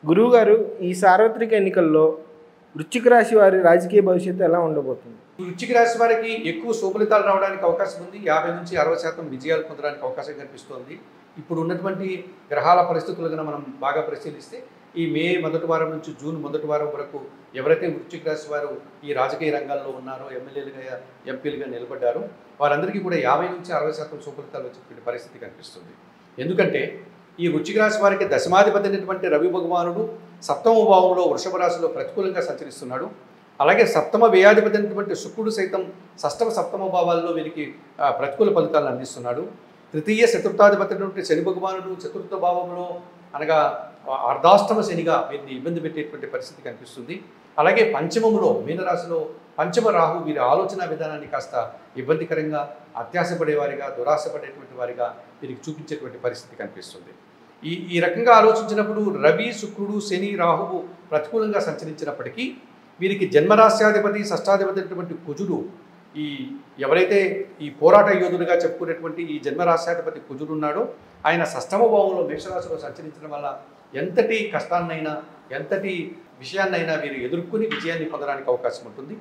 గురువుగారు ఈ సార్వత్రిక ఎన్నికల్లో వృశ్చిక రాశి వారి రాజకీయ భవిష్యత్తు ఎలా ఉండబోతుంది? వృశ్చిక రాశి వారికి ఎక్కువ శుభలితాలు రావడానికి అవకాశం ఉంది. 50-60% విజయాలు పొందడానికి అవకాశం కనిపిస్తోంది. ఇప్పుడు ఉన్నటువంటి గ్రహాల పరిస్థితులు కనుక మనం బాగా పరిశీలిస్తే ఈ మే మొదటి వారం నుంచి జూన్ మొదటి వారం వరకు ఎవరైతే వృశ్చిక రాశి వారు ఈ రాజకీయ రంగాల్లో ఉన్నారో, ఎమ్మెల్యేలుగా ఎంపీలుగా నిలబడ్డారో వారందరికీ కూడా 50-60% శుభలితాలు వచ్చేటువంటి పరిస్థితి కనిపిస్తుంది. ఎందుకంటే ఈ వృశ్చిక రాశి వారికి దశమాధిపతి అయినటువంటి రవి భగవానుడు సప్తమ భావంలో వృషభ రాశిలో ప్రతికూలంగా సంచరిస్తున్నాడు. అలాగే సప్తమ వ్యయాధిపతి అయినటువంటి శుక్రుడు సైతం సప్తమ భావాల్లో వీరికి ప్రతికూల ఫలితాలను అందిస్తున్నాడు. తృతీయ చతుర్థాధిపతి అయినటువంటి శని భగవానుడు చతుర్థ భావంలో అనగా అర్ధాష్టమ శనిగా వీరిని ఇబ్బంది పెట్టేటువంటి పరిస్థితి కనిపిస్తుంది. అలాగే పంచమంలో మీనరాశిలో పంచమ రాహు వీరి ఆలోచన విధానాన్ని కాస్త ఇబ్బందికరంగా, అత్యాశపడేవారిగా, దురాశపడేటువంటి వారిగా వీరికి చూపించేటువంటి పరిస్థితి కనిపిస్తుంది. ఈ రకంగా ఆలోచించినప్పుడు రవి, శుక్రుడు, శని, రాహువు ప్రతికూలంగా సంచరించినప్పటికీ వీరికి జన్మరాశ్యాధిపతి, షష్టాధిపతి అయినటువంటి కుజుడు ఎవరైతే ఈ పోరాట యోధుడిగా చెప్పుకునేటువంటి ఈ జన్మరాశ్యాధిపతి కుజుడు ఉన్నాడో ఆయన షష్టమ భావంలో మేషరాశిలో సంచరించడం వల్ల ఎంతటి కష్టాన్నైనా, ఎంతటి విషయాన్నైనా వీరు ఎదుర్కొని విజయాన్ని పొందడానికి అవకాశం ఉంటుంది.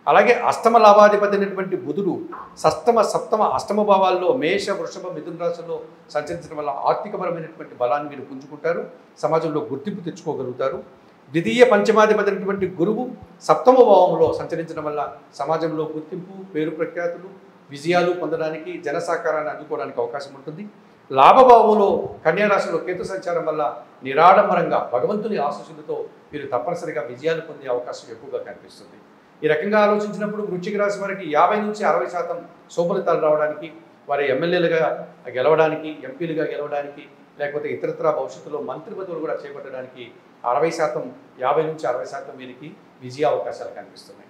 అలాగే అష్టమ లాభాధిపతి అయినటువంటి బుధుడు షష్టమ, సప్తమ, అష్టమ భావాల్లో మేష, వృషభ, మిథున రాశుల్లో సంచరించడం వల్ల ఆర్థికపరమైనటువంటి బలాన్ని వీరు పుంజుకుంటారు, సమాజంలో గుర్తింపు తెచ్చుకోగలుగుతారు. ద్వితీయ పంచమాధిపతి అయినటువంటి గురువు సప్తమ భావంలో సంచరించడం వల్ల సమాజంలో గుర్తింపు, పేరు ప్రఖ్యాతులు, విజయాలు పొందడానికి, జనసాకారాన్ని అందుకోవడానికి అవకాశం ఉంటుంది. లాభభావంలో కన్యారాశిలో కేతు సంచారం వల్ల నిరాడంబరంగా భగవంతుని ఆశీస్సులతో వీరు తప్పనిసరిగా విజయాలు పొందే అవకాశం ఎక్కువగా కనిపిస్తుంది. ఈ రకంగా ఆలోచించినప్పుడు వృశ్చిక రాశి వారికి 50-60% శుభలితాలు రావడానికి, వారి ఎమ్మెల్యేలుగా గెలవడానికి, ఎంపీలుగా గెలవడానికి, లేకపోతే ఇతరత్ర భవిష్యత్తులో మంత్రి పదవులు కూడా చేపట్టడానికి 50%, 50-60% వీరికి విజయ అవకాశాలు కనిపిస్తున్నాయి.